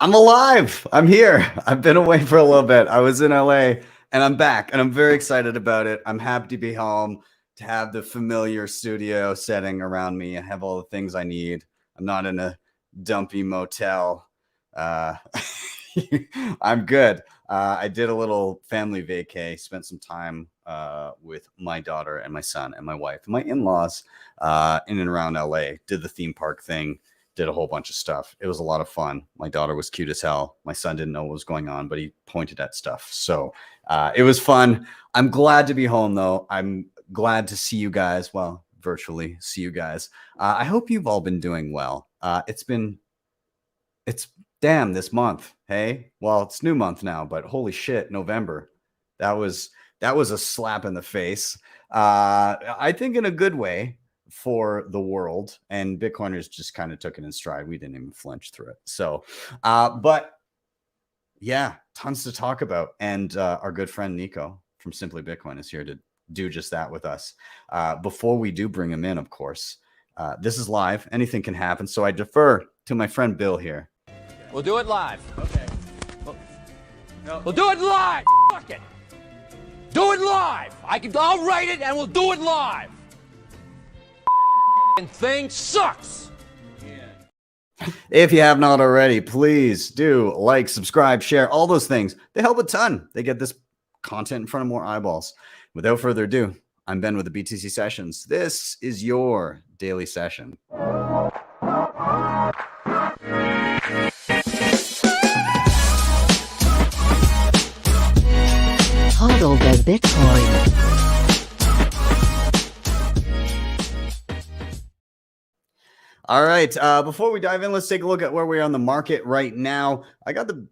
I'm alive. I'm here. I've been away for a little bit. I was in LA and I'm back and I'm very excited about it. I'm happy to be home, to have the familiar studio setting around me. I have all the things I need. I'm not in a dumpy motel. I'm good. I did a little family vacay, spent some time with my daughter and my son and my wife and my in-laws in and around LA, did the theme park thing, did a whole bunch of stuff. It was a lot of fun. My daughter was cute as hell. My son didn't know what was going on, but he pointed at stuff. So it was fun. I'm glad to be home, though. I'm glad to see you guys. Well, virtually see you guys. I hope you've all been doing well. It's damn this month. Hey, well, it's new month now, but holy shit, November. That was a slap in the face. I think in a good way for the world, and Bitcoiners just kind of took it in stride. We didn't even flinch through it. So, but yeah, tons to talk about. And our good friend Nico from Simply Bitcoin is here to do just that with us. Before we do bring him in, of course, this is live. Anything can happen. So I defer to my friend Bill here. We'll do it live. Okay. We'll do it live. Fuck it. Do it live. I'll write it and we'll do it live. And thing sucks. If you have not already, please do like, subscribe, share, all those things. They help a ton. They get this content in front of more eyeballs. Without further ado, I'm Ben with the BTC Sessions. This is your daily session. Hodl the Bitcoin. All right. Before we dive in, let's take a look at where we are on the market right now. I got the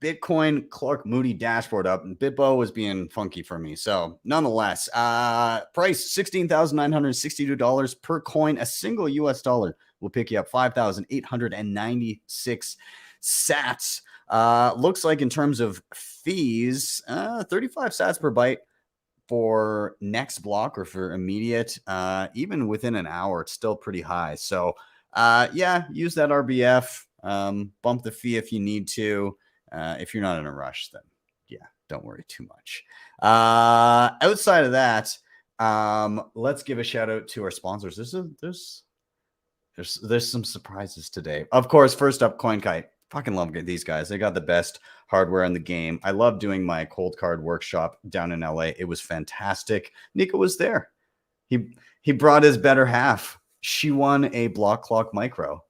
Bitcoin Clark Moody dashboard up, and Bitbo was being funky for me. So nonetheless, price $16,962 per coin. A single US dollar will pick you up 5,896 sats. Looks like in terms of fees, 35 sats per byte for next block or for immediate. Even within an hour, it's still pretty high. So yeah, use that RBF, bump the fee if you need to. If you're not in a rush, then yeah, don't worry too much. Outside of that, let's give a shout out to our sponsors. There's some surprises today. Of course, first up, CoinKite. Fucking love these guys. They got the best hardware in the game. I love doing my cold card workshop down in LA. It was fantastic. Nico was there. He brought his better half. She won a block clock micro.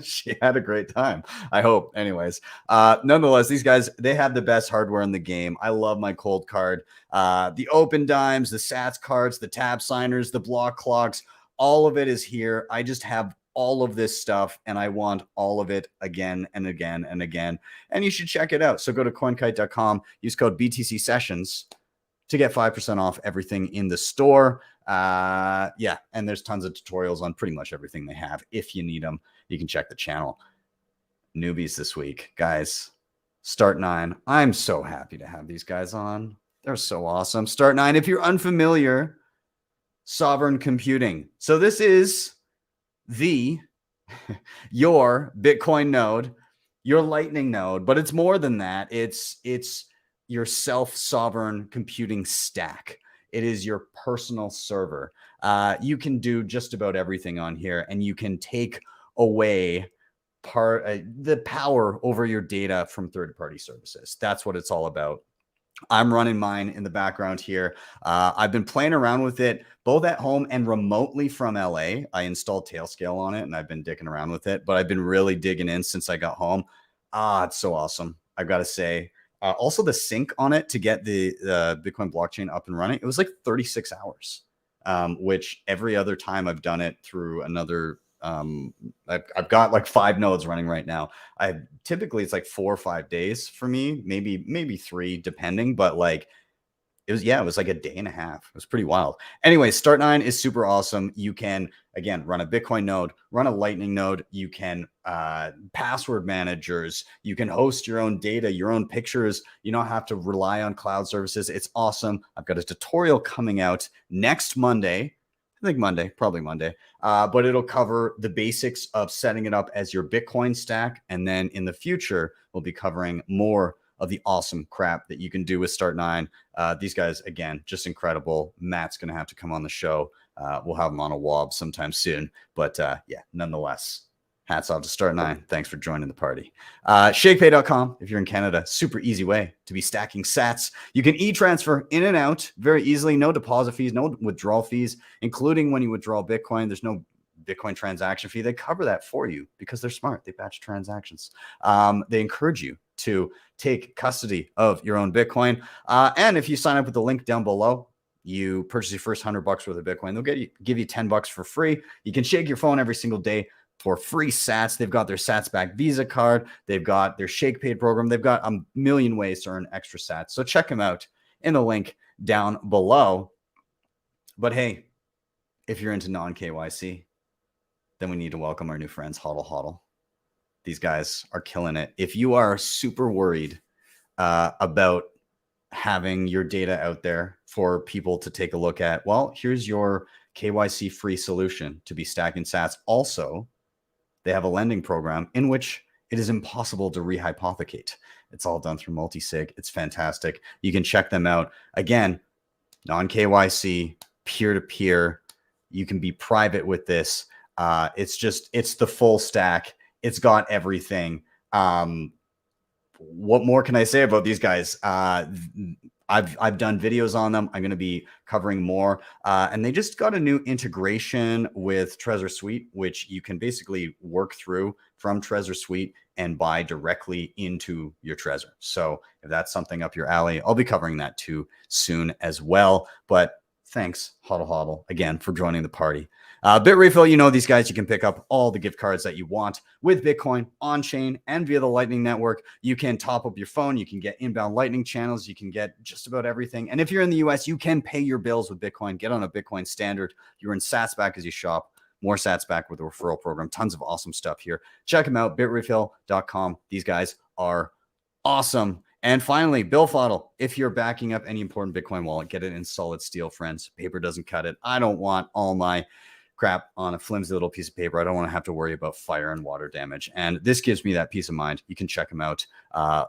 She had a great time, I hope. Anyways, nonetheless, these guys, they have the best hardware in the game. I love my cold card. The open dimes, the sats cards, the tab signers, the block clocks, all of it is here. I just have all of this stuff and I want all of it again and again and again. And you should check it out. So go to coinkite.com, use code BTC Sessions to get 5% off everything in the store. Yeah, and there's tons of tutorials on pretty much everything they have. If you need them, you can check the channel. Newbies this week, guys. Start9. I'm so happy to have these guys on. They're so awesome. Start9, if you're unfamiliar, sovereign computing. So this is your Bitcoin node, your Lightning node, but it's more than that. It's your self-sovereign computing stack. It is your personal server. You can do just about everything on here, and you can take away the power over your data from third-party services. That's what it's all about. I'm running mine in the background here. I've been playing around with it both at home and remotely from LA. I installed Tailscale on it and I've been dicking around with it, but I've been really digging in since I got home. It's so awesome. I've got to say, also the sync on it to get the Bitcoin blockchain up and running, it was like 36 hours, which every other time I've done it through another, I've got like 5 nodes running right now. Typically it's like 4 or 5 days for me, maybe 3 depending, but like it was like a day and a half. It was pretty wild. Anyway, Start9 is super awesome. You can, again, run a Bitcoin node, run a Lightning node. You can password managers. You can host your own data, your own pictures. You don't have to rely on cloud services. It's awesome. I've got a tutorial coming out next Monday. I think Monday, probably Monday. But it'll cover the basics of setting it up as your Bitcoin stack. And then in the future, we'll be covering more of the awesome crap that you can do with Start9. These guys, again, just incredible. Matt's going to have to come on the show. We'll have him on a WOB sometime soon. But yeah, nonetheless, hats off to Start9. Thanks for joining the party. Shakepay.com, if you're in Canada, super easy way to be stacking sats. You can e-transfer in and out very easily. No deposit fees, no withdrawal fees, including when you withdraw Bitcoin. There's no Bitcoin transaction fee. They cover that for you because they're smart. They batch transactions. They encourage you to take custody of your own Bitcoin. And if you sign up with the link down below, you purchase your first $100 worth of Bitcoin, they'll give you $10 for free. You can shake your phone every single day for free sats. They've got their sats back Visa card. They've got their Shakepay program. They've got a million ways to earn extra sats. So check them out in the link down below. But hey, if you're into non-KYC, then we need to welcome our new friends, HODL. These guys are killing it. If you are super worried about having your data out there for people to take a look at, well, here's your KYC free solution to be stacking sats. Also, they have a lending program in which it is impossible to rehypothecate. It's all done through multi-sig. It's fantastic. You can check them out. Again, non-KYC, peer-to-peer. You can be private with this. It's the full stack. It's got everything. What more can I say about these guys? I've done videos on them. I'm going to be covering more. And they just got a new integration with Trezor Suite, which you can basically work through from Trezor Suite and buy directly into your Trezor. So if that's something up your alley, I'll be covering that too soon as well. But thanks, HODL, again, for joining the party. Bitrefill, you know these guys. You can pick up all the gift cards that you want with Bitcoin on-chain and via the Lightning Network. You can top up your phone. You can get inbound Lightning channels. You can get just about everything. And if you're in the US, you can pay your bills with Bitcoin. Get on a Bitcoin standard. You're in sats back as you shop. More sats back with the referral program. Tons of awesome stuff here. Check them out, bitrefill.com. These guys are awesome. And finally, BillFodl. If you're backing up any important Bitcoin wallet, get it in solid steel, friends. Paper doesn't cut it. I don't want all my crap on a flimsy little piece of paper. I don't want to have to worry about fire and water damage. And this gives me that peace of mind. You can check them out.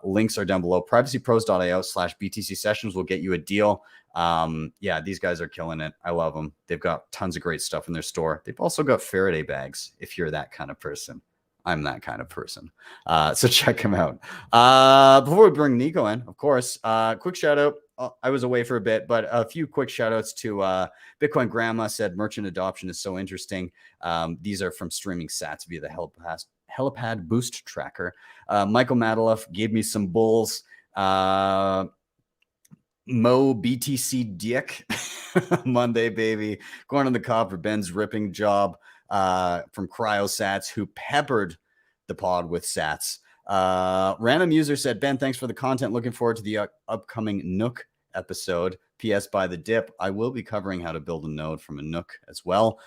Links are down below. privacypros.io/BTC sessions will get you a deal. Yeah, these guys are killing it. I love them. They've got tons of great stuff in their store. They've also got Faraday bags if you're that kind of person. I'm that kind of person. So check them out. Before we bring Nico in, of course, quick shout out. I was away for a bit, but a few quick shout outs to Bitcoin Grandma said merchant adoption is so interesting. These are from streaming sats via the Helipad Boost Tracker. Michael Madaloff gave me some bulls. Mo BTC Dick Monday, baby. Going on the cop for Ben's ripping job from CryoSats, who peppered the pod with sats. Random user said, Ben, thanks for the content. Looking forward to the upcoming Nook episode. PS by the dip. I will be covering how to build a node from a Nook as well.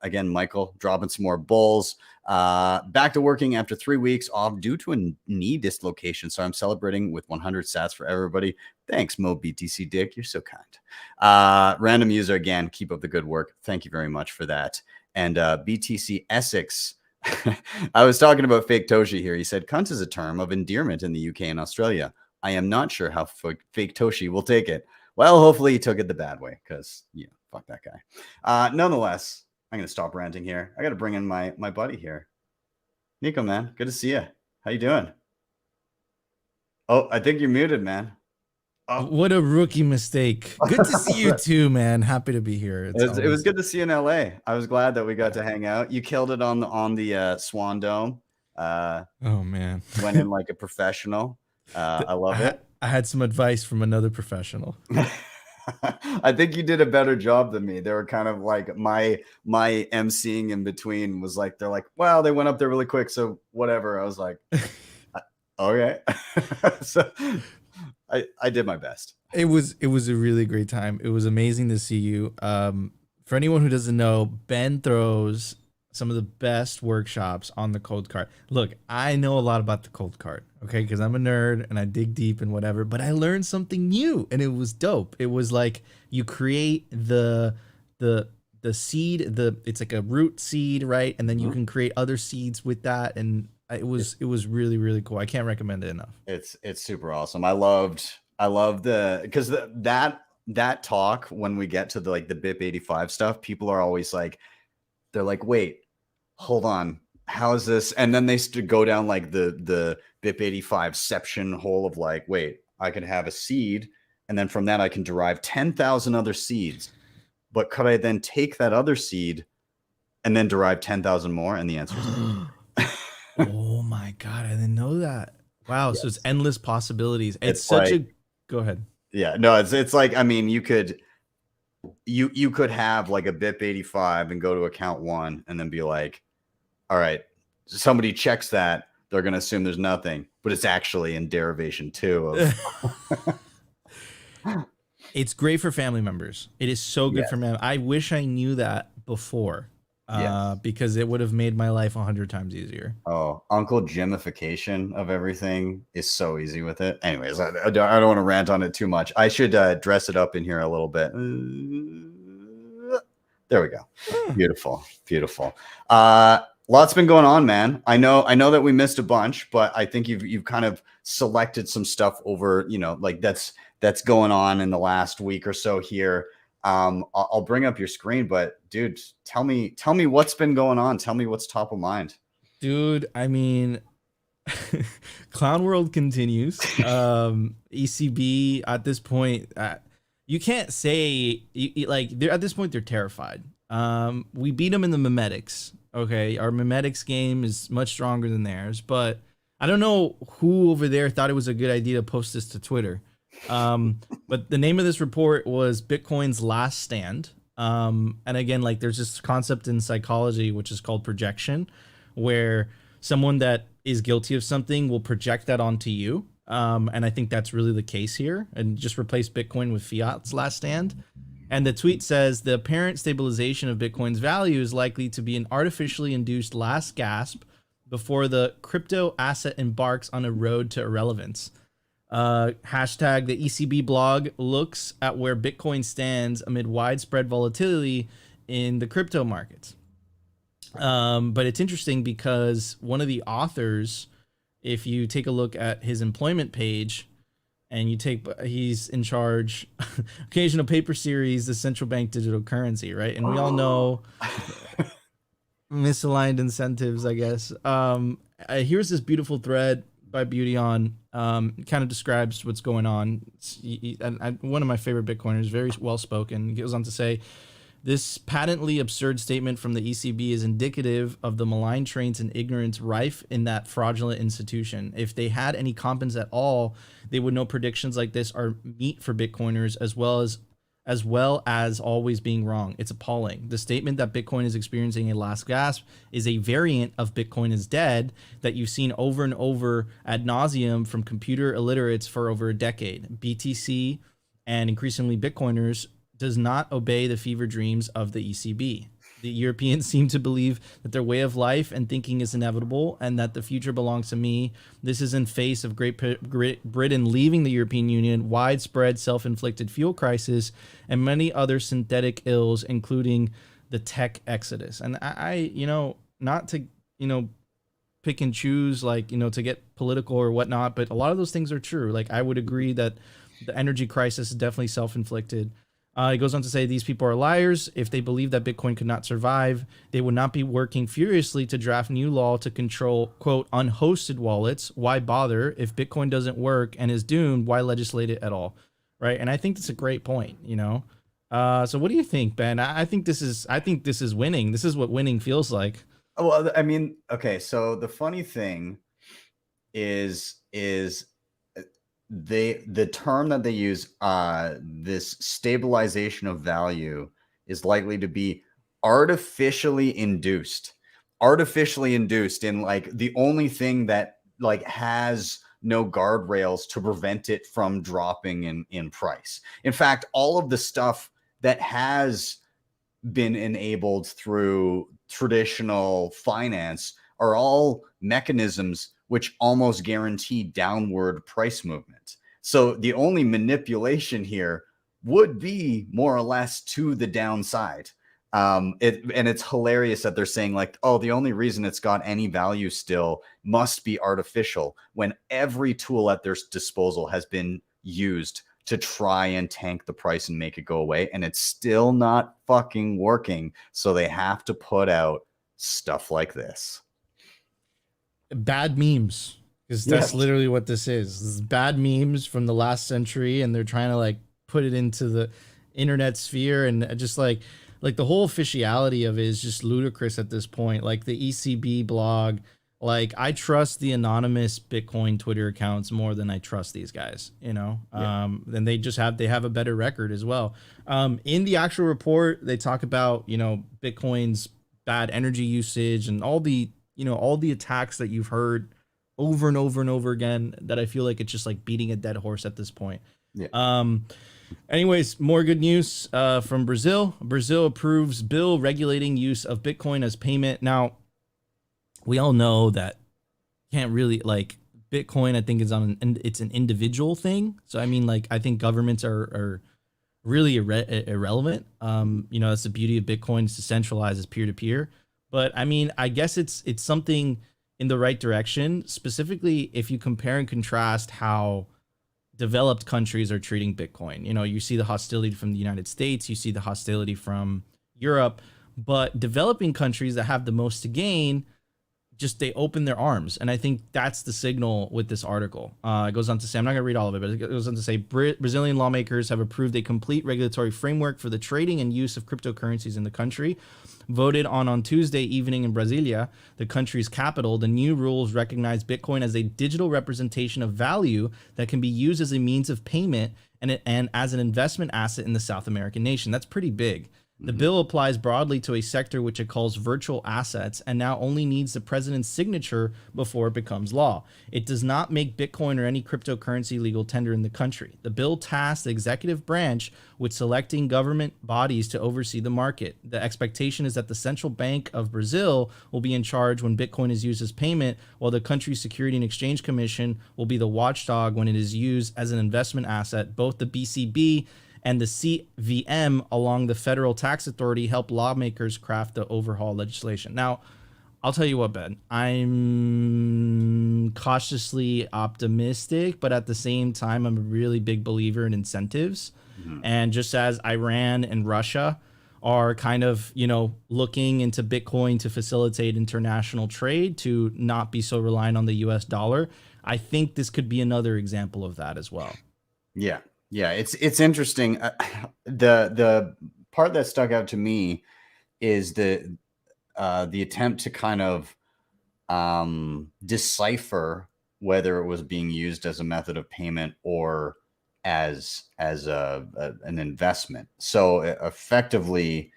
Again, Michael dropping some more bulls. Back to working after 3 weeks off due to a knee dislocation. So I'm celebrating with 100 sats for everybody. Thanks, Mo BTC Dick. You're so kind. Random user, again, keep up the good work. Thank you very much for that. And BTC Essex. I was talking about fake Toshi here. He said, cunt is a term of endearment in the UK and Australia. I am not sure how fake Toshi will take it. Well, hopefully he took it the bad way because, yeah, fuck that guy. Nonetheless, I'm going to stop ranting here. I got to bring in my buddy here. Nico, man, good to see you. How you doing? Oh, I think you're muted, man. Oh. What a rookie mistake. Good to see you too, man. Happy to be here. It was good to see you in LA. I was glad that we got to hang out. You killed it on the Swan Dome. Oh, man. Went in like a professional. I love it. I had some advice from another professional. I think you did a better job than me. They were kind of like my emceeing in between was like, they're like, well, they went up there really quick. So whatever. I was like, okay. So I did my best. It was a really great time. It was amazing to see you. For anyone who doesn't know, Ben throws some of the best workshops on the cold card. Look, I know a lot about the cold card, okay, because I'm a nerd and I dig deep and whatever, but I learned something new and it was dope. It was like you create the the seed, it's like a root seed, right? And then you can create other seeds with that, and it was really, really cool. I can't recommend it enough. It's super awesome. I loved because that talk, when we get to the like the BIP 85 stuff, people are always like, they're like, wait, hold on, how is this? And then they go down like the BIP 85ception hole of like, wait, I can have a seed, and then from that I can derive 10,000 other seeds. But could I then take that other seed and then derive 10,000 more? And the answer is no. Oh my God, I didn't know that. Wow, Yes. so it's endless possibilities. It's such like, a go ahead. Yeah, no, it's like, I mean, you could have like a BIP 85 and go to account 1 and then be like, all right, somebody checks that, they're going to assume there's nothing, but it's actually in derivation 2 of It's great for family members. It is so good for me. I wish I knew that before, because it would have made my life 100 times easier. Oh, Uncle Jimification of everything is so easy with it. Anyways, I don't want to rant on it too much. I should dress it up in here a little bit. There we go. Beautiful, beautiful. Lots been going on, man. I know that we missed a bunch, but I think you've kind of selected some stuff over, like that's going on in the last week or so here. I'll bring up your screen, but dude, tell me what's been going on. Tell me what's top of mind. Dude, I mean, Clown World continues. ECB at this point, you can't say like they're at this point they're terrified. We beat them in the memetics. Okay, our memetics game is much stronger than theirs, but I don't know who over there thought it was a good idea to post this to Twitter. But the name of this report was Bitcoin's Last Stand. And again, like there's this concept in psychology which is called projection, where someone that is guilty of something will project that onto you. And I think that's really the case here, and just replace Bitcoin with fiat's last stand. And the tweet says the apparent stabilization of Bitcoin's value is likely to be an artificially induced last gasp before the crypto asset embarks on a road to irrelevance. Hashtag the ECB blog looks at where Bitcoin stands amid widespread volatility in the crypto markets. But it's interesting because one of the authors, if you take a look at his employment page and he's in charge, occasional paper series, the central bank digital currency, right? And we all know misaligned incentives, I guess. Here's this beautiful thread by Beauty on, kind of describes what's going on. One of my favorite Bitcoiners, very well spoken, goes on to say, this patently absurd statement from the ECB is indicative of the malign traits and ignorance rife in that fraudulent institution. If they had any competence at all, they would know predictions like this are meat for Bitcoiners as well as always being wrong. It's appalling. The statement that Bitcoin is experiencing a last gasp is a variant of Bitcoin is dead that you've seen over and over ad nauseum from computer illiterates for over a decade. BTC and increasingly Bitcoiners does not obey the fever dreams of the ECB. The Europeans seem to believe that their way of life and thinking is inevitable and that the future belongs to me. This is in face of Great Britain leaving the European Union, widespread self-inflicted fuel crisis, and many other synthetic ills, including the tech exodus. And I not to, pick and choose, to get political or whatnot, but a lot of those things are true. Like, I would agree that the energy crisis is definitely self-inflicted. It goes on to say these people are liars. If they believe that Bitcoin could not survive, they would not be working furiously to draft new law to control, quote, unhosted wallets. Why bother? If Bitcoin doesn't work and is doomed, why legislate it at all? Right. And I think that's a great point, So what do you think, Ben? I think this is winning. This is what winning feels like. Well, I mean, okay. So the funny thing is the term that they use, this stabilization of value, is likely to be artificially induced in like the only thing that like has no guardrails to prevent it from dropping in price. In fact, all of the stuff that has been enabled through traditional finance are all mechanisms which almost guarantee downward price movement. So the only manipulation here would be more or less to the downside. And it's hilarious that they're saying like, oh, the only reason it's got any value still must be artificial, when every tool at their disposal has been used to try and tank the price and make it go away, and it's still not fucking working. So they have to put out stuff like this. Bad memes, because that's literally what this is. This is bad memes from the last century, and they're trying to like put it into the internet sphere, and just like the whole officiality of it is just ludicrous at this point. Like the ECB blog, like I trust the anonymous Bitcoin Twitter accounts more than I trust these guys, you know. Then they have a better record as well. In the actual report, they talk about, you know, Bitcoin's bad energy usage and all the attacks that you've heard over and over and over again, that I feel like it's just like beating a dead horse at this point. Anyways, more good news from Brazil. Brazil approves bill regulating use of Bitcoin as payment. Now, we all know that you can't really, like, Bitcoin, I think, it's an individual thing. So, I mean, like, I think governments are really irrelevant. You know, that's the beauty of Bitcoin, is decentralized, as peer-to-peer. But, I mean, I guess it's something in the right direction, specifically if you compare and contrast how developed countries are treating Bitcoin. You know, you see the hostility from the United States, you see the hostility from Europe, but developing countries that have the most to gain, just they open their arms. And I think that's the signal with this article. It goes on to say, I'm not going to read all of it, but it goes on to say, Brazilian lawmakers have approved a complete regulatory framework for the trading and use of cryptocurrencies in the country. Voted on Tuesday evening in Brasilia, the country's capital, the new rules recognize Bitcoin as a digital representation of value that can be used as a means of payment and as an investment asset in the South American nation. That's pretty big. The bill applies broadly to a sector which it calls virtual assets, and now only needs the president's signature before it becomes law. It does not make Bitcoin or any cryptocurrency legal tender in the country. The bill tasks the executive branch with selecting government bodies to oversee the market. The expectation is that the Central Bank of Brazil will be in charge when Bitcoin is used as payment, while the country's Security and Exchange Commission will be the watchdog when it is used as an investment asset. Both the BCB and the CVM, along the Federal Tax Authority, help lawmakers craft the overhaul legislation. Now, I'll tell you what, Ben, I'm cautiously optimistic, but at the same time, I'm a really big believer in incentives. And just as Iran and Russia are kind of, you know, looking into Bitcoin to facilitate international trade, to not be so reliant on the US dollar, I think this could be another example of that as well. Yeah. Yeah, it's interesting. The part that stuck out to me is the attempt to kind of decipher whether it was being used as a method of payment or as an investment. So effectively,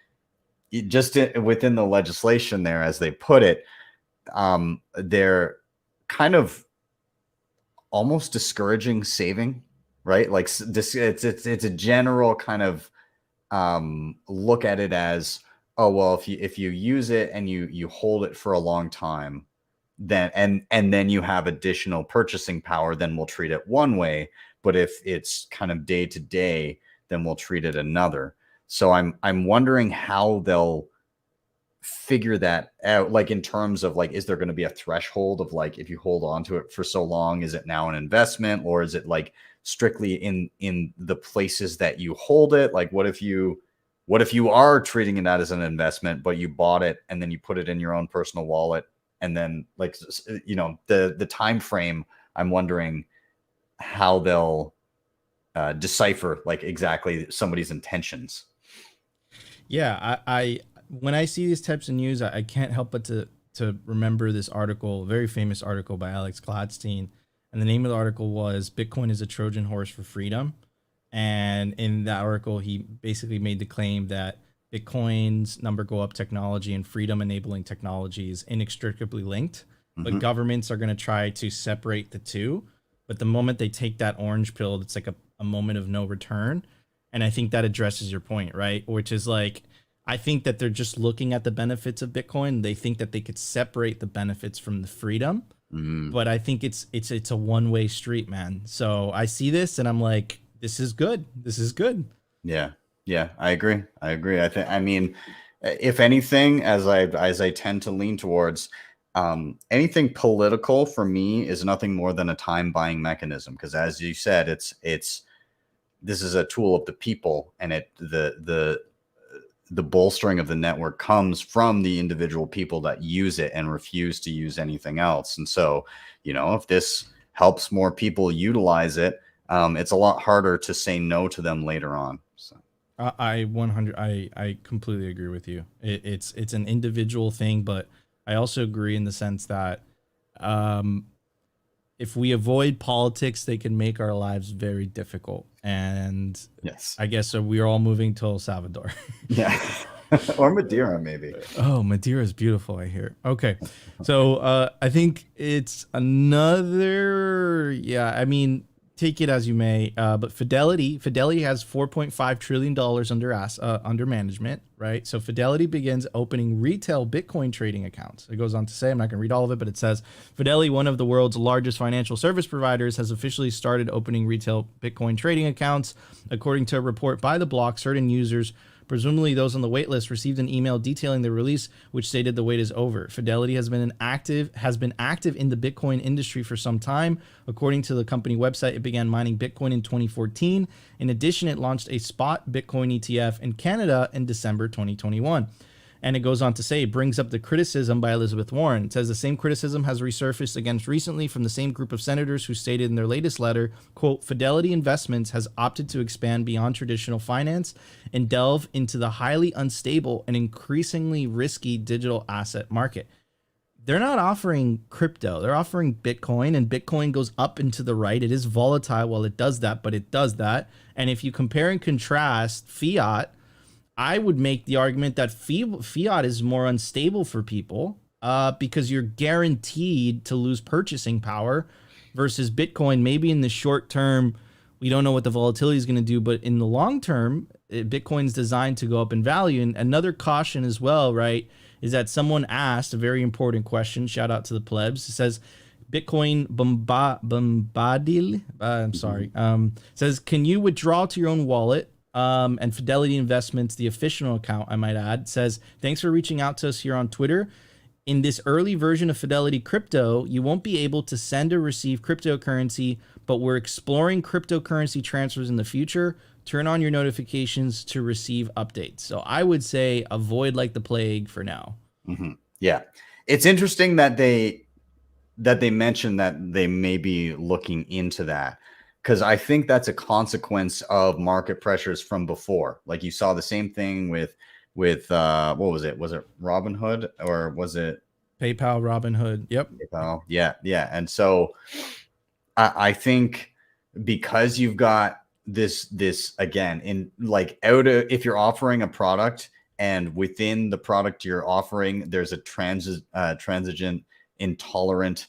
just within the legislation there, as they put it, they're kind of almost discouraging saving. Right, like this, it's a general kind of look at it as, oh well, if you use it and you hold it for a long time, then and then you have additional purchasing power, then we'll treat it one way. But if it's kind of day to day, then we'll treat it another. So I'm wondering how they'll figure that out, like in terms of like, is there going to be a threshold of like, if you hold on to it for so long, is it now an investment, or is it like strictly in the places that you hold it? Like what if you are treating it as an investment, but you bought it and then you put it in your own personal wallet, and then, like, you know, the time frame, I'm wondering how they'll decipher like exactly somebody's intentions. Yeah, I when I see these types of news, I can't help but to remember this article, a very famous article by Alex Gladstein. And the name of the article was "Bitcoin is a Trojan Horse for Freedom." And in that article, he basically made the claim that Bitcoin's number go up technology and freedom enabling technology is inextricably linked. But governments are going to try to separate the two. But the moment they take that orange pill, it's like a moment of no return. And I think that addresses your point, right? Which is like, I think that they're just looking at the benefits of Bitcoin. They think that they could separate the benefits from the freedom. But I think it's a one-way street, man. So I see this and I'm like, this is good. This is good. Yeah. I agree. I mean, If anything, as I tend to lean towards, anything political for me is nothing more than a time buying mechanism. Because as you said, this is a tool of the people, and the bolstering of the network comes from the individual people that use it and refuse to use anything else. And so, if this helps more people utilize it, it's a lot harder to say no to them later on. So I completely agree with you. It's an individual thing, but I also agree in the sense that if we avoid politics, they can make our lives very difficult. And yes, I guess we are all moving to El Salvador. Yeah. Or Madeira, maybe. Oh, Madeira is beautiful, I hear. Okay. So I think it's another, I mean, take it as you may, but Fidelity has $4.5 trillion under management, right? So Fidelity begins opening retail Bitcoin trading accounts. It goes on to say, I'm not going to read all of it, but it says, Fidelity, one of the world's largest financial service providers, has officially started opening retail Bitcoin trading accounts. According to a report by The Block, certain users, presumably those on the wait list, received an email detailing the release, which stated the wait is over. Fidelity has been active in the Bitcoin industry for some time. According to the company website, it began mining Bitcoin in 2014. In addition, it launched a spot Bitcoin ETF in Canada in December 2021. And it goes on to say, it brings up the criticism by Elizabeth Warren. It says the same criticism has resurfaced against recently from the same group of senators who stated in their latest letter, quote, Fidelity Investments has opted to expand beyond traditional finance and delve into the highly unstable and increasingly risky digital asset market. They're not offering crypto. They're offering Bitcoin, and Bitcoin goes up and to the right. It is volatile while it does that, but it does that. And if you compare and contrast fiat, I would make the argument that fiat is more unstable for people because you're guaranteed to lose purchasing power versus Bitcoin. Maybe in the short term, we don't know what the volatility is going to do, but in the long term, Bitcoin's designed to go up in value. And another caution as well, right, is that someone asked a very important question. Shout out to the plebs. It says, Bitcoin Bombadil, says, can you withdraw to your own wallet? And Fidelity Investments, the official account, I might add, says, thanks for reaching out to us here on Twitter. In this early version of Fidelity Crypto, you won't be able to send or receive cryptocurrency, but we're exploring cryptocurrency transfers in the future. Turn on your notifications to receive updates. So I would say avoid like the plague for now. Mm-hmm. Yeah. It's interesting that they mentioned that they may be looking into that, because I think that's a consequence of market pressures from before. Like you saw the same thing with what was it? Was it Robinhood or was it PayPal? Robinhood. Yep. PayPal. Yeah. And so I think because you've got this again in like if you're offering a product and within the product you're offering, there's a transigent, intolerant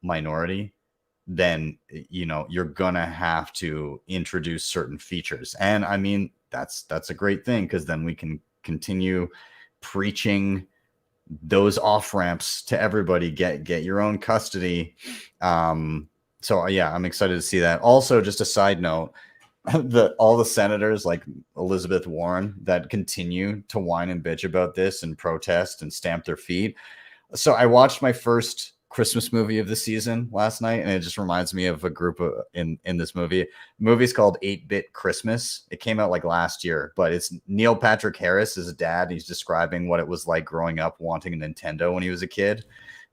minority, then you're gonna have to introduce certain features. And I mean that's a great thing, because then we can continue preaching those off ramps to everybody. Get your own custody. So yeah, I'm excited to see that. Also, just a side note, all the senators like Elizabeth Warren that continue to whine and bitch about this and protest and stamp their feet. So I watched my first Christmas movie of the season last night, and it just reminds me of a group in this movie. The movie's called 8-Bit Christmas. It came out like last year, but it's Neil Patrick Harris is a dad. He's describing what it was like growing up wanting a Nintendo when he was a kid,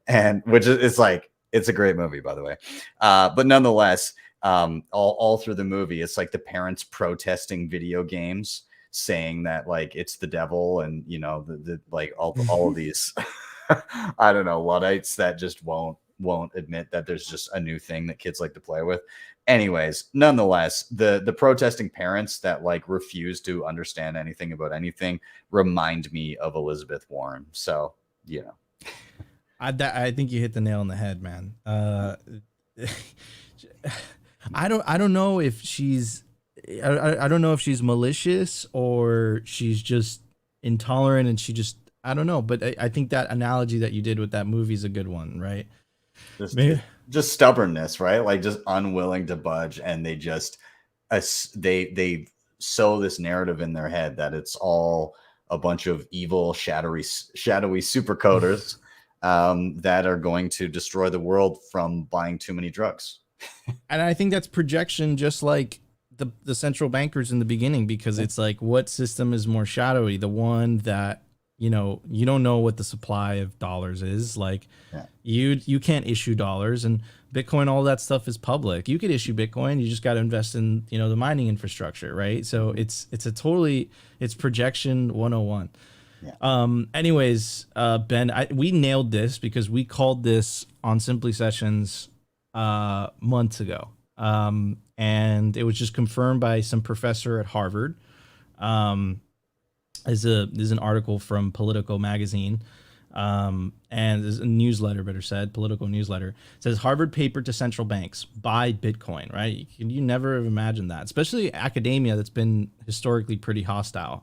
and which is like, it's a great movie, by the way. But nonetheless, all through the movie, it's like the parents protesting video games, saying that like it's the devil, and the like all of these I don't know, Luddites that just won't admit that there's just a new thing that kids like to play with. Anyways, nonetheless, the protesting parents that like refuse to understand anything about anything remind me of Elizabeth Warren. So I think you hit the nail on the head, man. I don't know if she's I don't know if she's malicious or she's just intolerant and she just, I don't know, but I think that analogy that you did with that movie is a good one, right? Just stubbornness, right? Like just unwilling to budge, and they just they sow this narrative in their head that it's all a bunch of evil, shadowy supercoders that are going to destroy the world from buying too many drugs. And I think that's projection, just like the central bankers in the beginning, because it's like, what system is more shadowy? The one that, you don't know what the supply of dollars is. Like, you can't issue dollars, and Bitcoin, all that stuff is public. You could issue Bitcoin. You just got to invest in, the mining infrastructure, right? So it's projection 101. Yeah. Anyways, Ben, we nailed this because we called this on Simply Sessions months ago. And it was just confirmed by some professor at Harvard. There's an article from Politico magazine, and there's a newsletter, better said, Political newsletter. It says Harvard paper to central banks, buy Bitcoin, right? You never have imagined that, especially academia that's been historically pretty hostile.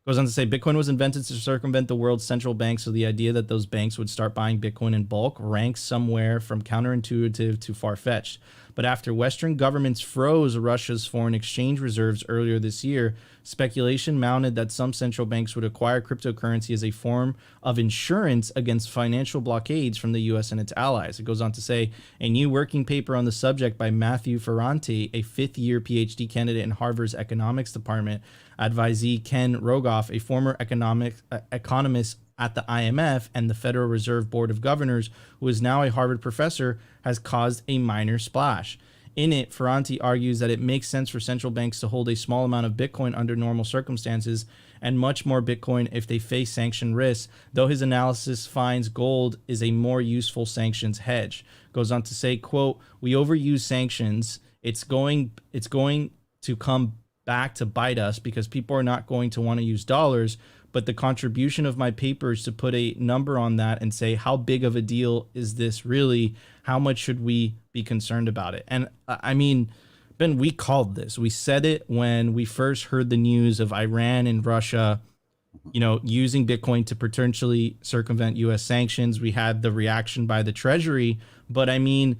Goes on to say Bitcoin was invented to circumvent the world's central banks, so the idea that those banks would start buying Bitcoin in bulk ranks somewhere from counterintuitive to far-fetched. But after Western governments froze Russia's foreign exchange reserves earlier this year, speculation mounted that some central banks would acquire cryptocurrency as a form of insurance against financial blockades from the U.S. and its allies. It goes on to say, a new working paper on the subject by Matthew Ferranti, a fifth-year PhD candidate in Harvard's economics department, advisee Ken Rogoff, a former economist at the IMF and the Federal Reserve Board of Governors, who is now a Harvard professor, has caused a minor splash. In it, Ferranti argues that it makes sense for central banks to hold a small amount of Bitcoin under normal circumstances and much more Bitcoin if they face sanction risks, though his analysis finds gold is a more useful sanctions hedge. Goes on to say, quote, we overuse sanctions. It's going to come back to bite us because people are not going to want to use dollars. But the contribution of my paper is to put a number on that and say, how big of a deal is this really? How much should we be concerned about it? And I mean, Ben, we called this. We said it when we first heard the news of Iran and Russia, using Bitcoin to potentially circumvent U.S. sanctions. We had the reaction by the Treasury. But I mean,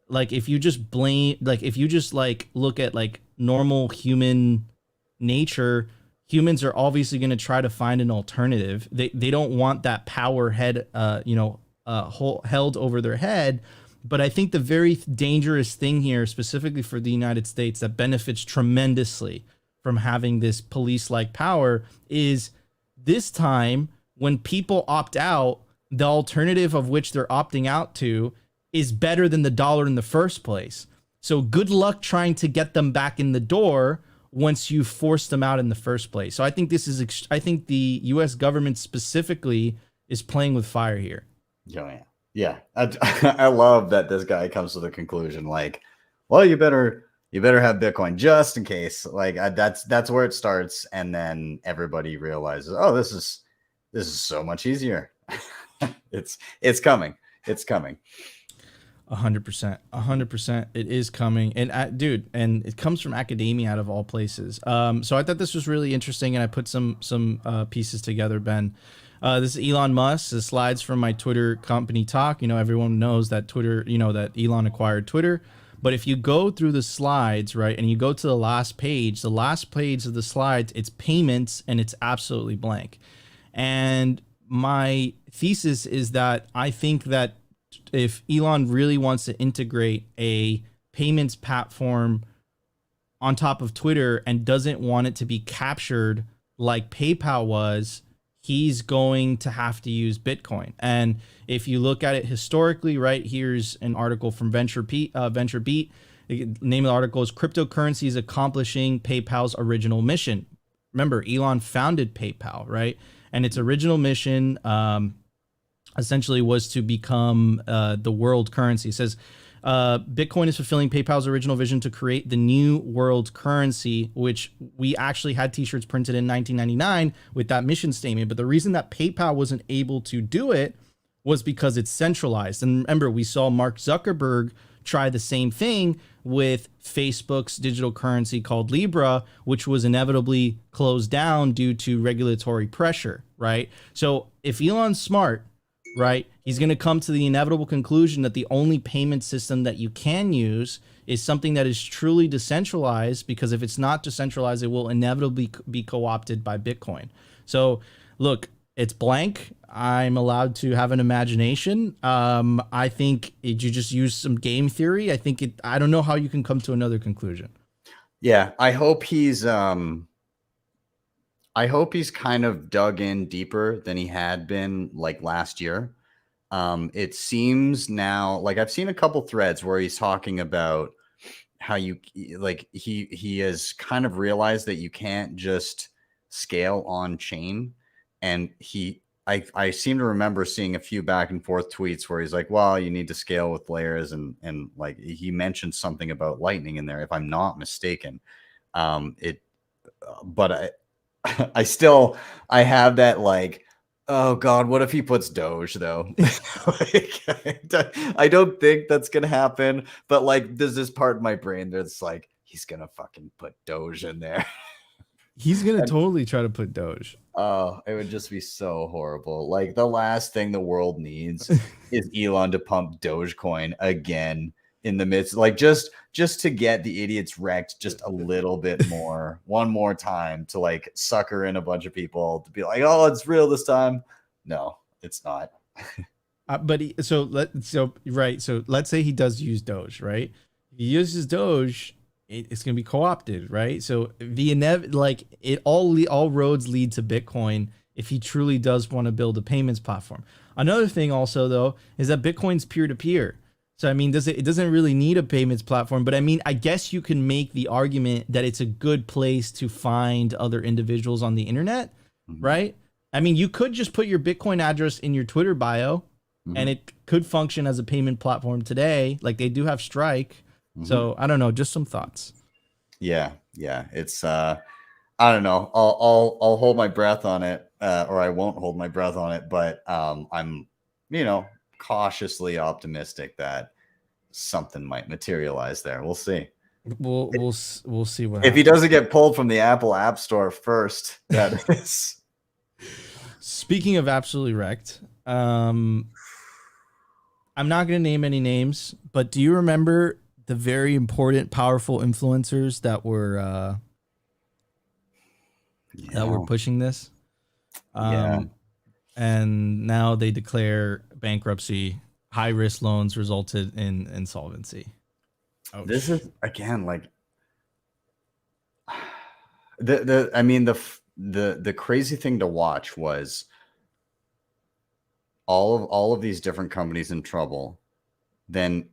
like, if you just look at like normal human nature, humans are obviously going to try to find an alternative. They don't want that power held over their head. But I think the very dangerous thing here, specifically for the United States, that benefits tremendously from having this police-like power, is this time when people opt out, the alternative of which they're opting out to is better than the dollar in the first place. So good luck trying to get them back in the door once you force them out in the first place. So I think I think the U.S. government specifically is playing with fire here. Yeah. I love that this guy comes to the conclusion like, well, you better have Bitcoin just in case. Like that's where it starts, and then everybody realizes, oh, this is so much easier. It's coming. 100%. It is coming. And dude, and it comes from academia out of all places. So I thought this was really interesting, and I put some pieces together, Ben. This is Elon Musk. This slides from my Twitter company talk. Everyone knows that Twitter, that Elon acquired Twitter. But if you go through the slides, right, and you go to the last page of the slides, it's payments, and it's absolutely blank. And my thesis is that I think that if Elon really wants to integrate a payments platform on top of Twitter and doesn't want it to be captured like PayPal was, he's going to have to use Bitcoin. And if you look at it historically, right, here's an article from VentureBeat. The name of the article is Cryptocurrencies Accomplishing PayPal's Original Mission. Remember, Elon founded PayPal, right? And its original mission essentially was to become the world currency. It says, Bitcoin is fulfilling PayPal's original vision to create the new world currency, which we actually had t-shirts printed in 1999 with that mission statement. But the reason that PayPal wasn't able to do it was because it's centralized. And remember, we saw Mark Zuckerberg try the same thing with Facebook's digital currency called Libra, which was inevitably closed down due to regulatory pressure, right? So if Elon's smart, right, he's going to come to the inevitable conclusion that the only payment system that you can use is something that is truly decentralized, because if it's not decentralized, it will inevitably be co-opted by Bitcoin. So look, it's blank. I'm allowed to have an imagination. I think you just use some game theory. I don't know how you can come to another conclusion. Yeah, I hope he's kind of dug in deeper than he had been like last year. It seems now like I've seen a couple threads where he's talking about how he has kind of realized that you can't just scale on chain. And I seem to remember seeing a few back and forth tweets where he's like, well, you need to scale with layers. And like he mentioned something about Lightning in there, if I'm not mistaken. But I have that like, oh God, what if he puts Doge though? Like, I don't think that's gonna happen. But like, there's this part in my brain that's like, he's gonna fucking put Doge in there. He's gonna totally try to put Doge. Oh, it would just be so horrible. Like the last thing the world needs is Elon to pump Dogecoin again in the midst, like just to get the idiots wrecked just a little bit more, one more time, to like sucker in a bunch of people to be like, oh, it's real this time. No, it's not. So let's say he does use Doge, right? If he uses Doge, it's going to be co-opted, right? So all roads lead to Bitcoin if he truly does want to build a payments platform. Another thing also though is that Bitcoin's peer-to-peer. So I mean, it doesn't really need a payments platform, but I mean, I guess you can make the argument that it's a good place to find other individuals on the internet, right? I mean, you could just put your Bitcoin address in your Twitter bio, and it could function as a payment platform today. Like they do have Strike. So I don't know, just some thoughts. Yeah. It's I don't know. I'll hold my breath on it, or I won't hold my breath on it. But I'm cautiously optimistic that something might materialize there. We'll see. We'll see what if he doesn't get pulled from the Apple App Store first. That is. Speaking of absolutely wrecked, I'm not going to name any names, but do you remember the very important, powerful influencers that were pushing this? And now they declare bankruptcy. High risk loans resulted in insolvency. Ouch. This is again like the crazy thing to watch was all of these different companies in trouble, then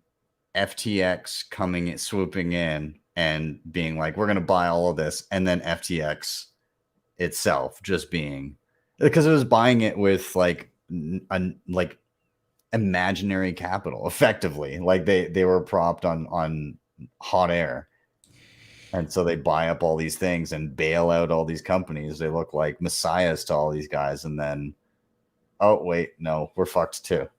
FTX swooping in and being like, we're going to buy all of this, and then FTX itself just being, because it was buying it with like imaginary capital, effectively, like they were propped on hot air, and so they buy up all these things and bail out all these companies. They look like messiahs to all these guys, and then oh wait, no, we're fucked too.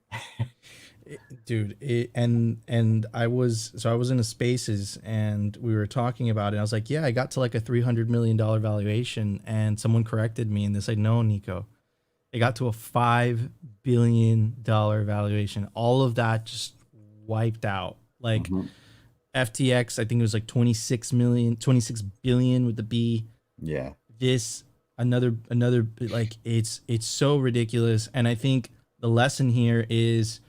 Dude, I was in a Spaces and we were talking about it. I was like, yeah, I got to like a $300 million valuation, and someone corrected me and they said, no, Nico, it got to a $5 billion valuation. All of that just wiped out. Like FTX, I think it was like 26 billion with the B. Yeah. This another like it's so ridiculous. And I think the lesson here is,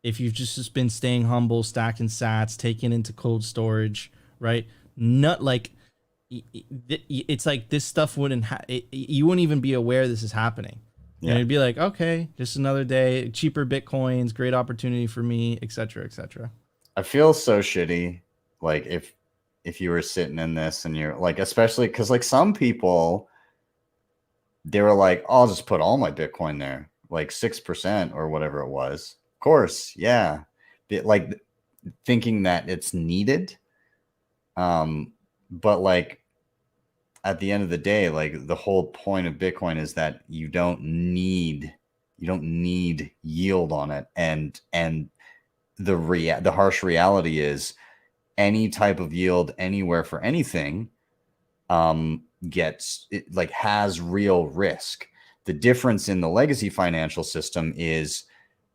if you've just been staying humble, stacking sats, taking into cold storage, right? Not like it's like this stuff you wouldn't even be aware this is happening. Yeah. And it'd be like, okay, just another day, cheaper Bitcoins, great opportunity for me, et cetera, et cetera. I feel so shitty. Like if you were sitting in this and you're like, especially because like some people, they were like, I'll just put all my Bitcoin there, like 6% or whatever it was. Of course, yeah. Like thinking that it's needed. But like at the end of the day, like the whole point of Bitcoin is that you don't need yield on it. And the harsh reality is any type of yield anywhere for anything has real risk. The difference in the legacy financial system is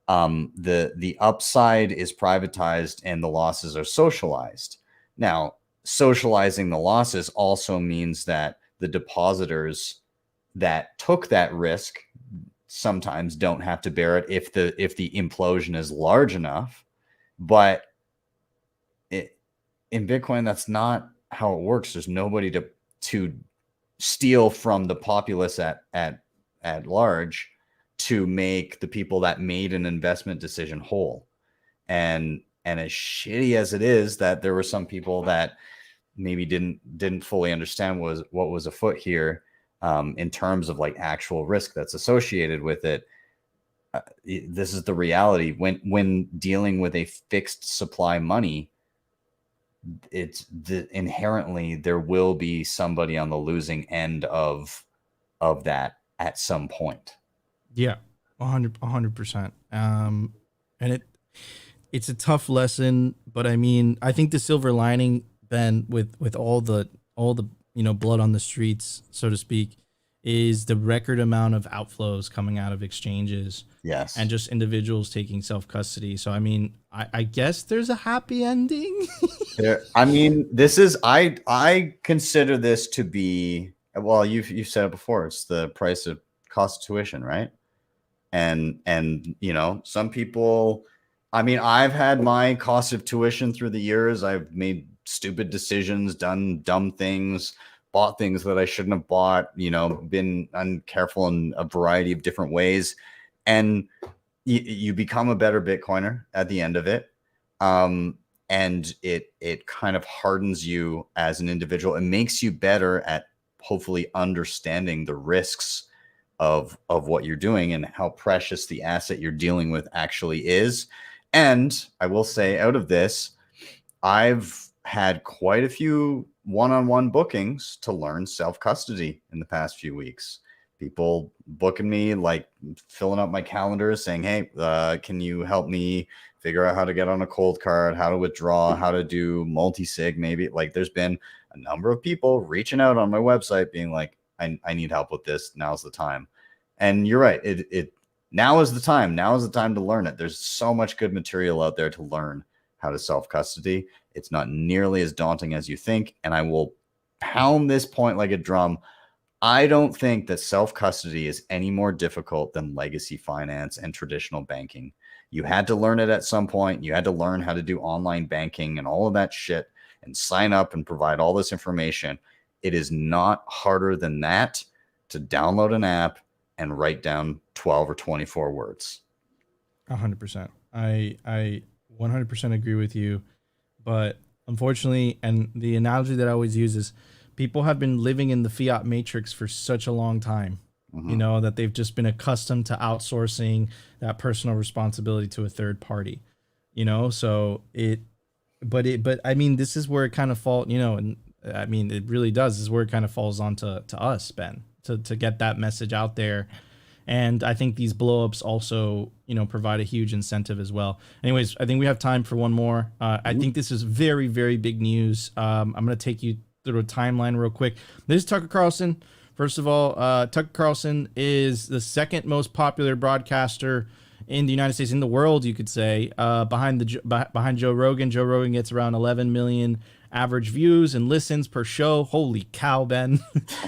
the upside is privatized and the losses are socialized. Now, socializing the losses also means that the depositors that took that risk sometimes don't have to bear it if the implosion is large enough. But in Bitcoin, that's not how it works. There's nobody to steal from the populace at large to make the people that made an investment decision whole. And as shitty as it is that there were some people that maybe didn't fully understand what was afoot here, in terms of like actual risk that's associated with it. This is the reality when dealing with a fixed supply money. It's inherently there will be somebody on the losing end of that at some point. Yeah, 100%. And it's a tough lesson, but I mean, I think the silver lining, Ben, with all the blood on the streets, so to speak, is the record amount of outflows coming out of exchanges. Yes. And just individuals taking self-custody. So, I mean, I guess there's a happy ending. I mean, this is, I consider this to be, well, you've said it before, it's the price of cost of tuition, right? And some people, I mean, I've had my cost of tuition through the years. I've made stupid decisions, done dumb things, bought things that I shouldn't have bought, been uncareful in a variety of different ways. And you become a better Bitcoiner at the end of it. And it kind of hardens you as an individual. It makes you better at hopefully understanding the risks of what you're doing and how precious the asset you're dealing with actually is. And I will say, out of this, I've had quite a few one-on-one bookings to learn self-custody in the past few weeks. People booking me, like filling up my calendar saying, hey, can you help me figure out how to get on a cold card, how to withdraw, how to do multi-sig maybe. Like there's been a number of people reaching out on my website being like, I need help with this. Now's the time. And you're right. Now is the time. Now is the time to learn it. There's so much good material out there to learn how to self-custody. It's not nearly as daunting as you think. And I will pound this point like a drum. I don't think that self-custody is any more difficult than legacy finance and traditional banking. You had to learn it at some point. You had to learn how to do online banking and all of that shit and sign up and provide all this information. It is not harder than that to download an app and write down 12 or 24 words. 100%. I 100% agree with you. But unfortunately, and the analogy that I always use is people have been living in the fiat matrix for such a long time, that they've just been accustomed to outsourcing that personal responsibility to a third party, so but I mean, this is where it kind of falls, and I mean, it really does. This is where it kind of falls on to us, Ben, to get that message out there. And I think these blowups also, provide a huge incentive as well. Anyways, I think we have time for one more. I think this is very, very big news. I'm going to take you through a timeline real quick. This is Tucker Carlson. First of all, Tucker Carlson is the second most popular broadcaster in the United States, in the world, you could say, behind Joe Rogan. Joe Rogan gets around 11 million average views and listens per show. Holy cow, Ben.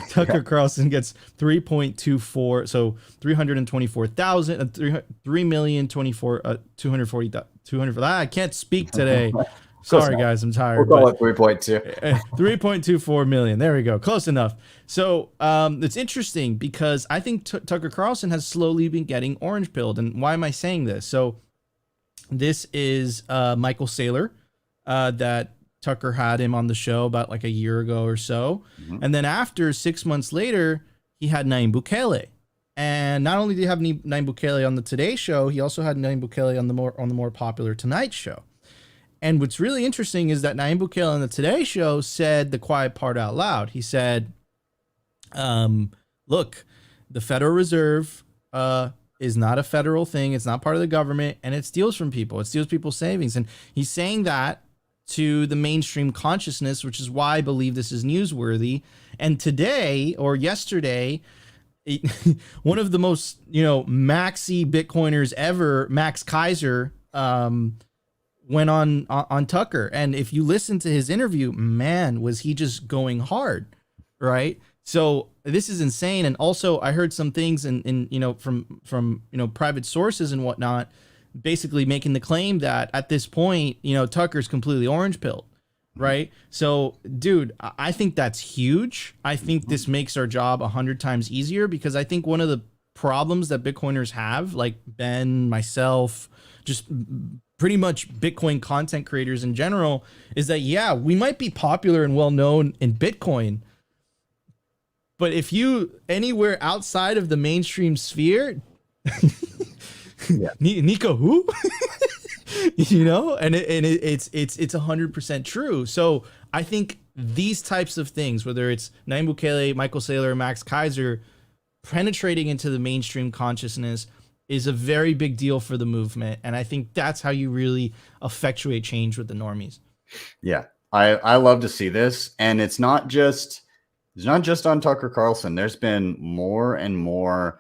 Tucker Carlson gets 3.24, so 324,000, 3,024,240. I can't speak today. Sorry, guys, I'm tired. We'll call it 3.2. 3.24 million. There we go. Close enough. So it's interesting because I think Tucker Carlson has slowly been getting orange pilled. And why am I saying this? So this is Michael Saylor that Tucker had him on the show about like a year ago or so. And then after 6 months later, he had Nayib Bukele. And not only did he have Nayib Bukele on the Today Show, he also had Nayib Bukele on the more popular Tonight Show. And what's really interesting is that Nayib Bukele on the Today Show said the quiet part out loud. He said, look, the Federal Reserve is not a federal thing. It's not part of the government, and it steals from people. It steals people's savings. And he's saying that to the mainstream consciousness, which is why I believe this is newsworthy. And today or yesterday, one of the most, maxi Bitcoiners ever, Max Kaiser, went on Tucker. And if you listen to his interview, man, was he just going hard, right? So this is insane. And also I heard some things in from private sources and whatnot, basically making the claim that at this point, Tucker's completely orange pilled. Right. So, dude, I think that's huge. I think this makes our job 100 times easier, because I think one of the problems that Bitcoiners have, like Ben, myself, just pretty much Bitcoin content creators in general, is that, yeah, we might be popular and well known in Bitcoin, but if you anywhere outside of the mainstream sphere, Nico, who? And it's 100% true. So I think these types of things, whether it's Nayib Bukele, Michael Saylor, Max Kaiser, penetrating into the mainstream consciousness is a very big deal for the movement. And I think that's how you really effectuate change with the normies. Yeah, I love to see this. And it's not just on Tucker Carlson. There's been more and more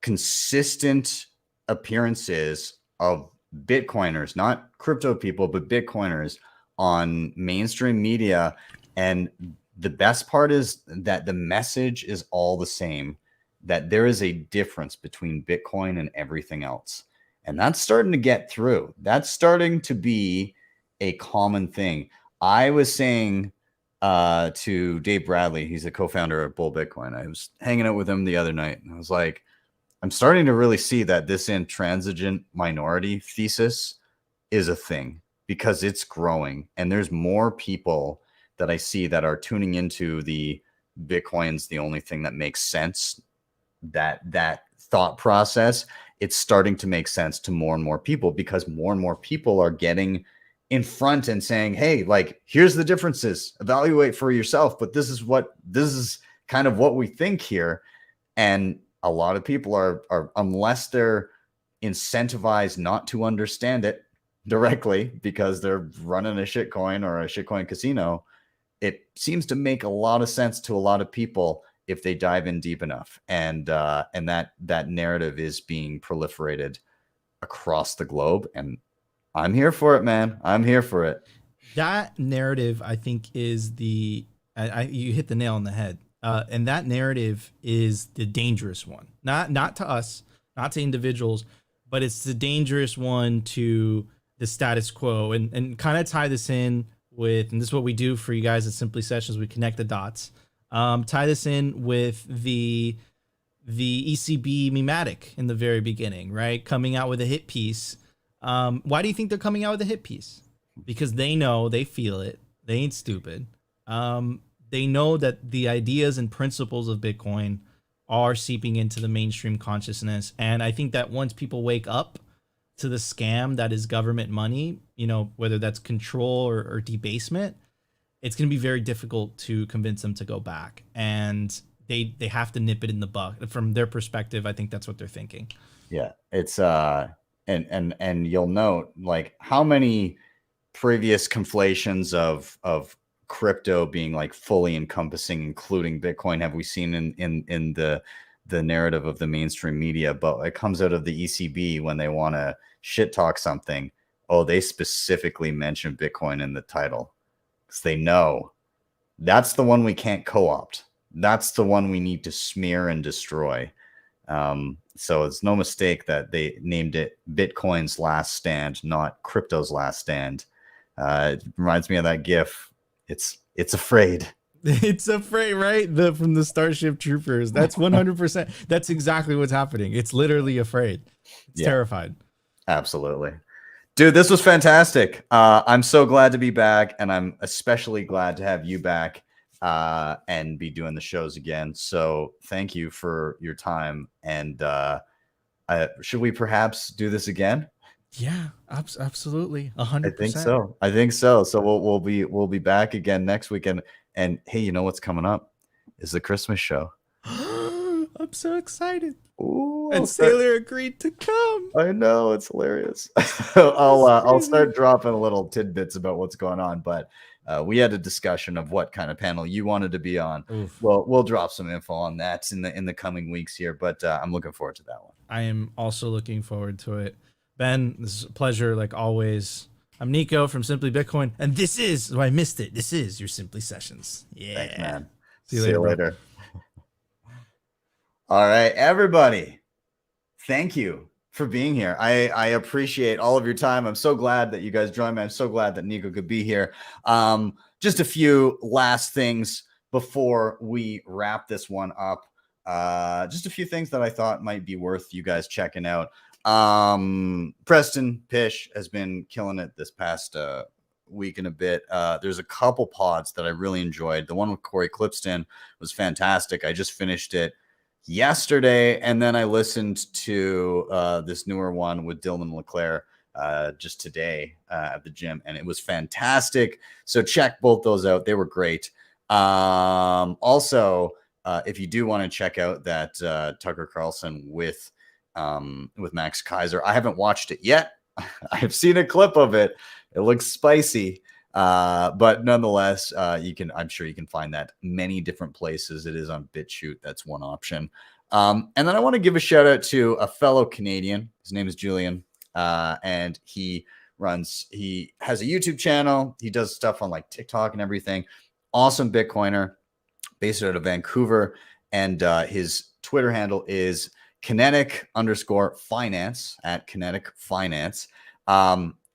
consistent appearances of Bitcoiners, not crypto people, but Bitcoiners on mainstream media. And the best part is that the message is all the same, that there is a difference between Bitcoin and everything else. And that's starting to get through. That's starting to be a common thing. I was saying to Dave Bradley, he's a co-founder of Bull Bitcoin. I was hanging out with him the other night, and I was like, I'm starting to really see that this intransigent minority thesis is a thing, because it's growing, and there's more people that I see that are tuning into the Bitcoin's the only thing that makes sense. That thought process, it's starting to make sense to more and more people, because more and more people are getting in front and saying, hey, like, here's the differences, evaluate for yourself, but this is kind of what we think here. And a lot of people are unless they're incentivized not to understand it directly because they're running a shitcoin or a shitcoin casino, it seems to make a lot of sense to a lot of people if they dive in deep enough. And that narrative is being proliferated across the globe. And I'm here for it, man. I'm here for it. That narrative, I think, is you hit the nail on the head. And that narrative is the dangerous one, not to us, not to individuals, but it's the dangerous one to the status quo. And kind of tie this in with, and this is what we do for you guys at Simply Sessions, we connect the dots. Tie this in with the ECB mematic in the very beginning, right? Coming out with a hit piece. Why do you think they're coming out with a hit piece? Because they know, they feel it. They ain't stupid. They know that the ideas and principles of Bitcoin are seeping into the mainstream consciousness. And I think that once people wake up to the scam that is government money, whether that's control or debasement, it's going to be very difficult to convince them to go back. And they have to nip it in the bud. From their perspective, I think that's what they're thinking. Yeah, it's and you'll note, like, how many previous conflations of crypto being like fully encompassing, including Bitcoin, have we seen in the narrative of the mainstream media? But it comes out of the ECB when they want to shit talk something. Oh, they specifically mention Bitcoin in the title, because they know that's the one we can't co-opt. That's the one we need to smear and destroy. So it's no mistake that they named it Bitcoin's last stand, not crypto's last stand. It reminds me of that GIF. It's afraid. It's afraid, right? From the Starship Troopers. That's 100%. That's exactly what's happening. It's literally afraid. It's terrified. Absolutely. Dude, this was fantastic. I'm so glad to be back, and I'm especially glad to have you back and be doing the shows again. So thank you for your time. And should we perhaps do this again? Yeah, absolutely. 100%. I think so. So we'll be back again next weekend. And hey, you know what's coming up is the Christmas show. I'm so excited. Ooh, and Sailor agreed to come. I know, it's hilarious. I'll start dropping a little tidbits about what's going on, but we had a discussion of what kind of panel you wanted to be on. Oof. Well, we'll drop some info on that in the coming weeks here, but I'm looking forward to that one. I am also looking forward to it. Ben, this is a pleasure, like always. I'm Nico from Simply Bitcoin, and this is, I missed it, this is your Simply Sessions. Yeah. Thanks, man. See you later. All right, everybody. Thank you for being here. I appreciate all of your time. I'm so glad that you guys joined me. I'm so glad that Nico could be here. Just a few last things before we wrap this one up. Just a few things that I thought might be worth you guys checking out. Preston Pish has been killing it this past week and a bit. There's a couple pods that I really enjoyed. The one with Corey Clipston was fantastic. I just finished it yesterday, and then I listened to this newer one with Dylan LeClaire just today at the gym, and it was fantastic. So check both those out. They were great. Also, if you do want to check out that Tucker Carlson with Max Kaiser, I haven't watched it yet. I've seen a clip of it. It looks spicy. But nonetheless, I'm sure you can find that many different places. It is on BitChute. That's one option. And then I want to give a shout out to a fellow Canadian. His name is Julian. And he has a YouTube channel. He does stuff on like TikTok and everything. Awesome Bitcoiner based out of Vancouver. And his Twitter handle is kinetic_finance at kinetic finance.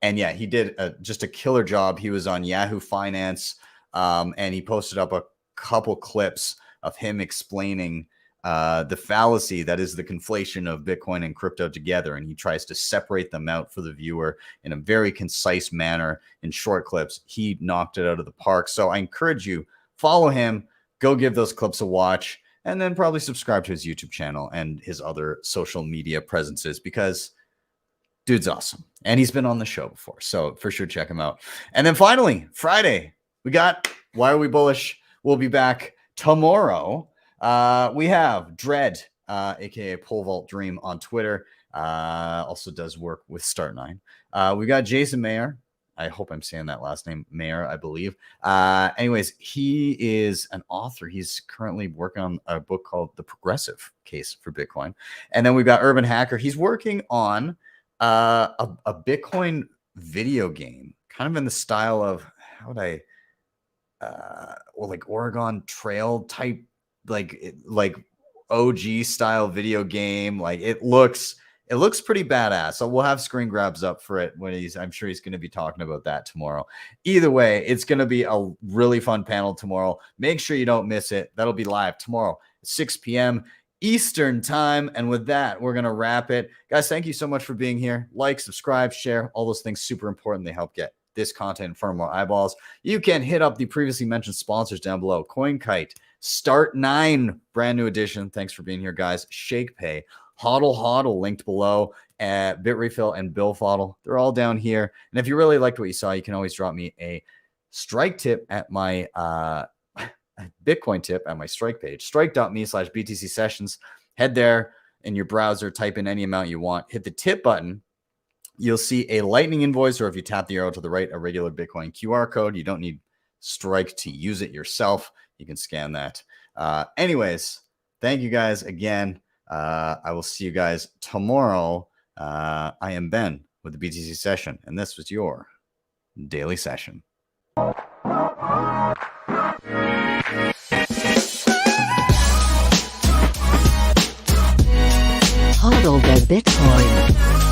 And yeah, he did just a killer job. He was on Yahoo Finance, and he posted up a couple clips of him explaining the fallacy that is the conflation of Bitcoin and crypto together. And he tries to separate them out for the viewer in a very concise manner in short clips. He knocked it out of the park. So I encourage you, follow him, go give those clips a watch, and then probably subscribe to his YouTube channel and his other social media presences, because dude's awesome. And he's been on the show before. So for sure, check him out. And then finally, Friday, we got Why Are We Bullish? We'll be back tomorrow. We have Dread, aka Pole Vault Dream on Twitter. Also does work with Start9. We got Jason Mayer. I hope I'm saying that last name, Mayer, I believe. Anyways, he is an author. He's currently working on a book called The Progressive Case for Bitcoin. And then we've got Urban Hacker. He's working on a Bitcoin video game, kind of in the style of, how would I, like Oregon Trail type, like OG style video game. Like it looks pretty badass. So we'll have screen grabs up for it when I'm sure he's going to be talking about that tomorrow. Either way, it's going to be a really fun panel tomorrow. Make sure you don't miss it. That'll be live tomorrow at 6 p.m. Eastern time. And with that, we're going to wrap it. Guys, thank you so much for being here. Like, subscribe, share, all those things, super important. They help get this content in front of more eyeballs. You can hit up the previously mentioned sponsors down below. CoinKite, Start9, brand new edition. Thanks for being here, guys. Shakepay, HODL linked below, at Bitrefill and BillFodl. They're all down here. And if you really liked what you saw, you can always drop me a strike tip at my Bitcoin tip at my strike page, strike.me/BTC sessions. Head there in your browser, type in any amount you want, hit the tip button. You'll see a Lightning invoice, or if you tap the arrow to the right, a regular Bitcoin QR code. You don't need Strike to use it yourself. You can scan that. Anyways, thank you guys again. I will see you guys tomorrow. I am Ben with the BTC session, and this was your daily session. HODL the Bitcoin.